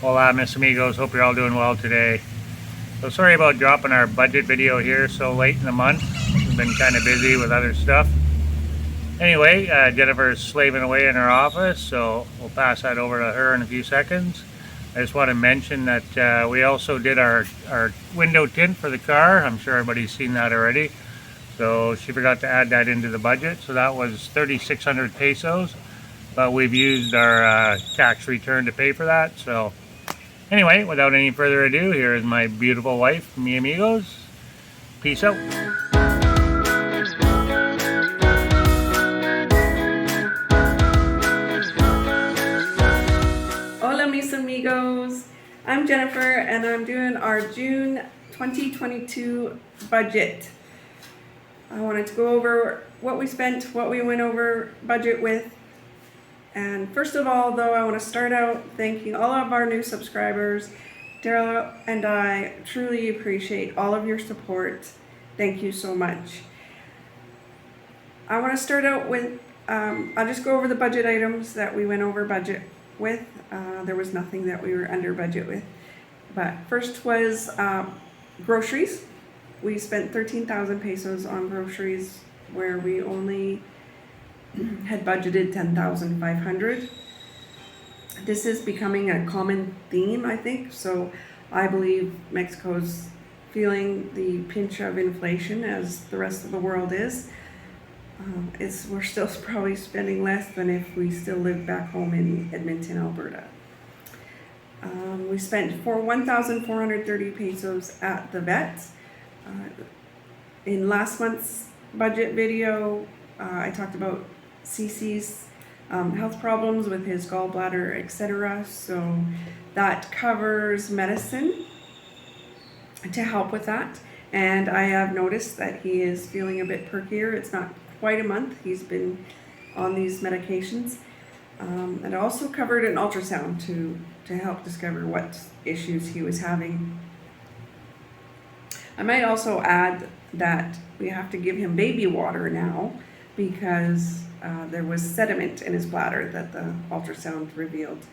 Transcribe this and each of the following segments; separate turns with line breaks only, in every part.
Hola, mis amigos. Hope you're all doing well today. So sorry about dropping our budget video here so late in the month. We've been kind of busy with other stuff. Anyway, Jennifer's slaving away in her office, so we'll pass that over to her in a few seconds. I just want to mention that we also did our window tint for the car. I'm sure everybody's seen that already. So she forgot to add that into the budget. So that was 3,600 pesos. But we've used our tax return to pay for that. So anyway, without any further ado, here is my beautiful wife, mi amigos. Peace out.
Hola, mis amigos. I'm Jennifer, and I'm doing our June 2022 budget. I wanted to go over what we spent, what we went over budget with. And first of all, though, I want to start out thanking all of our new subscribers. Daryl and I truly appreciate all of your support. Thank you so much. I want to start out with, I'll just go over the budget items that we went over budget with. There was nothing that we were under budget with. But first was groceries. We spent 13,000 pesos on groceries, where we only had budgeted 10,500. This is becoming a common theme, I think. So I believe Mexico's feeling the pinch of inflation, as the rest of the world is. We're still probably spending less than if we still lived back home in Edmonton, Alberta. We spent for 1,430 pesos at the vet. In last month's budget video, I talked about CC's health problems with his gallbladder, etc. So that covers medicine to help with that. And I have noticed that he is feeling a bit perkier. It's not quite a month he's been on these medications. And I also covered an ultrasound to help discover what issues he was having. I might also add that we have to give him baby water now, because there was sediment in his bladder that the ultrasound revealed.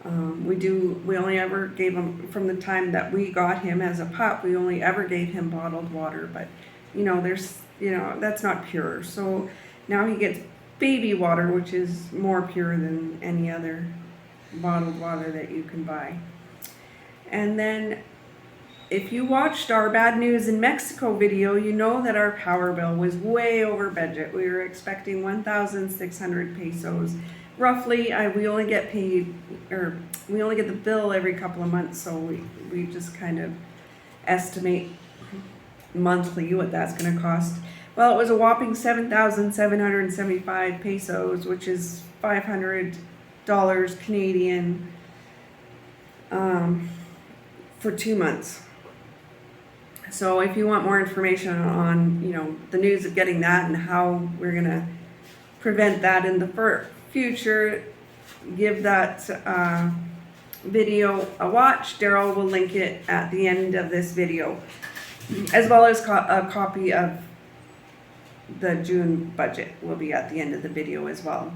We only ever gave him, from the time that we got him as a pup, we only ever gave him bottled water, but that's not pure. So now he gets baby water, which is more pure than any other bottled water that you can buy. And then if you watched our Bad News in Mexico video, you know that our power bill was way over budget. We were expecting 1,600 pesos. Roughly, we only get the bill every couple of months, so we just kind of estimate monthly what that's going to cost. Well, it was a whopping 7,775 pesos, which is $500 Canadian for 2 months. So if you want more information on, the news of getting that and how we're going to prevent that in the future, give that video a watch. Daryl will link it at the end of this video, as well as a copy of the June budget will be at the end of the video as well.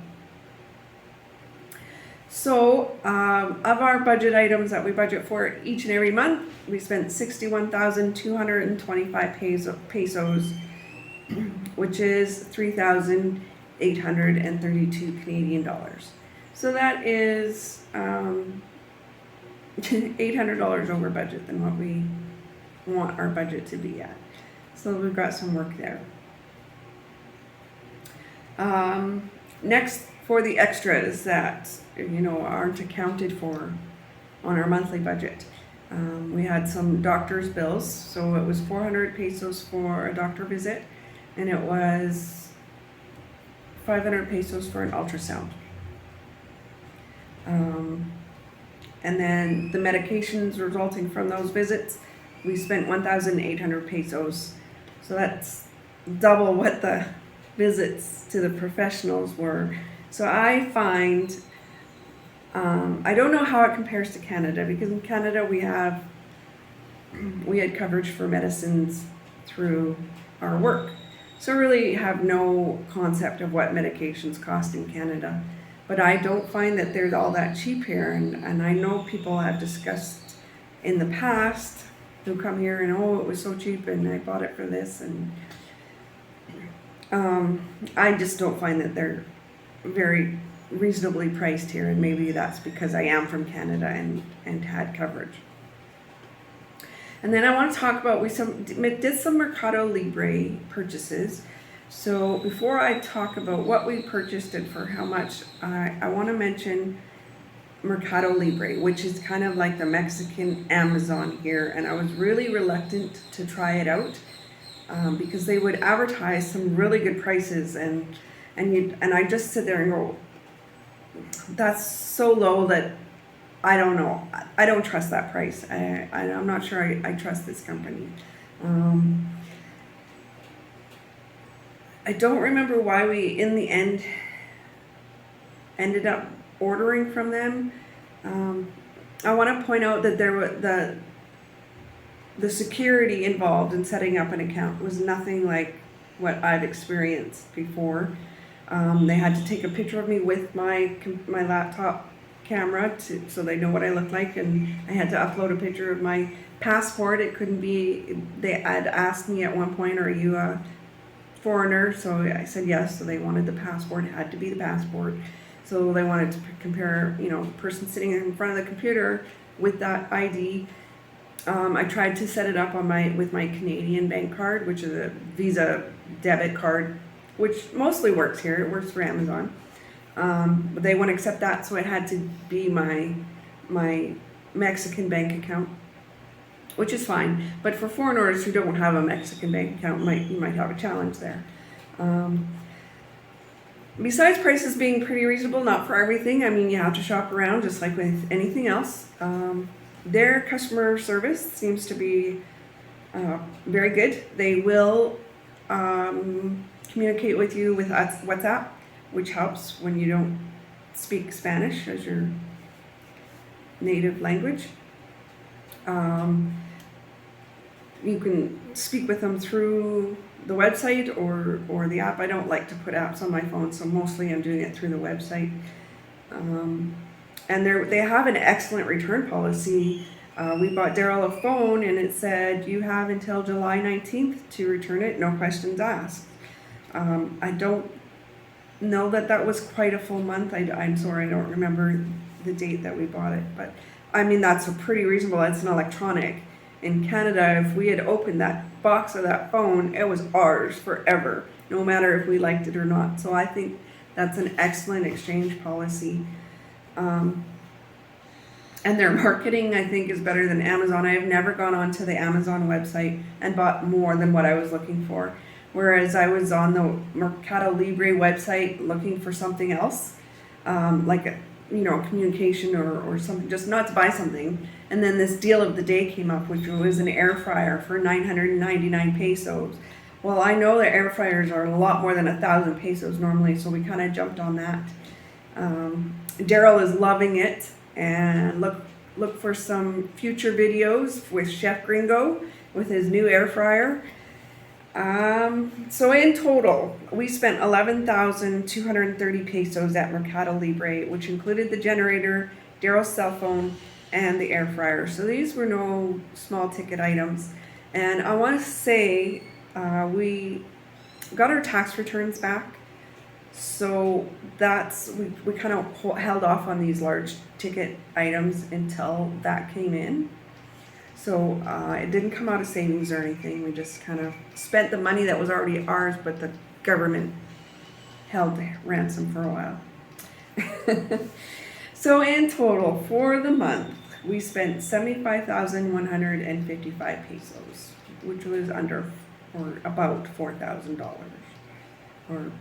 So, of our budget items that we budget for each and every month, we spent 61,225 pesos, which is 3,832 Canadian dollars. So that is $800 over budget than what we want our budget to be at. So we've got some work there. Next, for the extras that aren't accounted for on our monthly budget, we had some doctor's bills. So it was 400 pesos for a doctor visit, and it was 500 pesos for an ultrasound. And then the medications resulting from those visits, we spent 1,800 pesos. So that's double what the visits to the professionals were. So I find, I don't know how it compares to Canada, because in Canada we had coverage for medicines through our work. So I really have no concept of what medications cost in Canada. but I don't find that they're all that cheap here. And I know people have discussed in the past who come here and, oh, it was so cheap and I bought it for this. And I just don't find that they're very reasonably priced here. And maybe that's because I am from Canada and had coverage. And then I want to talk about, we did some Mercado Libre purchases. So before I talk about what we purchased and for how much, I want to mention Mercado Libre, which is kind of like the Mexican Amazon here. And I was really reluctant to try it out because they would advertise some really good prices. And I just sit there and go, that's so low that I don't know. I don't trust that price. I'm not sure I trust this company. I don't remember why we, in the end, ended up ordering from them. I want to point out that there were the security involved in setting up an account was nothing like what I've experienced before. They had to take a picture of me with my laptop camera so they know what I look like, and I had to upload a picture of my passport. It couldn't be, they had asked me at one point, are you a foreigner? So I said yes. So they wanted the passport. It had to be the passport. So they wanted to compare, the person sitting in front of the computer with that ID. I tried to set it up with my Canadian bank card, which is a Visa debit card, which mostly works here. It works for Amazon. But they wouldn't accept that, so it had to be my Mexican bank account, which is fine. But for foreigners who don't have a Mexican bank account, you might have a challenge there. Besides prices being pretty reasonable, not for everything. I mean, you have to shop around just like with anything else. Their customer service seems to be very good. They will communicate with you with WhatsApp, which helps when you don't speak Spanish as your native language. You can speak with them through the website or the app. I don't like to put apps on my phone, so mostly I'm doing it through the website. And they have an excellent return policy. We bought Daryl a phone and it said you have until July 19th to return it, no questions asked. I don't know that was quite a full month. I'm sorry, I don't remember the date that we bought it, but I mean, that's a pretty reasonable. It's an electronic. In Canada, if we had opened that box of that phone, it was ours forever, no matter if we liked it or not. So I think that's an excellent exchange policy. And their marketing, I think, is better than Amazon. I have never gone onto the Amazon website and bought more than what I was looking for. Whereas I was on the Mercado Libre website looking for something else, like a, communication or something, just not to buy something. And then this deal of the day came up, which was an air fryer for 999 pesos. Well, I know that air fryers are a lot more than 1,000 pesos normally, so we kind of jumped on that. Daryl is loving it, and look for some future videos with Chef Gringo with his new air fryer. So in total, we spent 11,230 pesos at Mercado Libre, which included the generator, Daryl's cell phone, and the air fryer. So these were no small ticket items. And I want to say we got our tax returns back. So we kind of held off on these large ticket items until that came in. So it didn't come out of savings or anything. We just kind of spent the money that was already ours, but the government held ransom for a while. So in total, for the month, we spent 75,155 pesos, which was about $4,000. Or,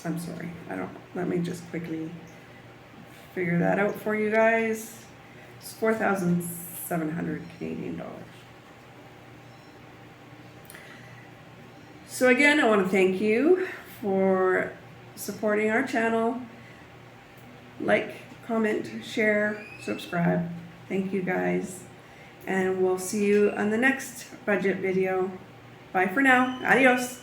I'm sorry, let me just quickly figure that out for you guys. It's 4,700 Canadian dollars. So again, I want to thank you for supporting our channel. Like, comment, share, subscribe. Thank you guys. And we'll see you on the next budget video. Bye for now. Adios.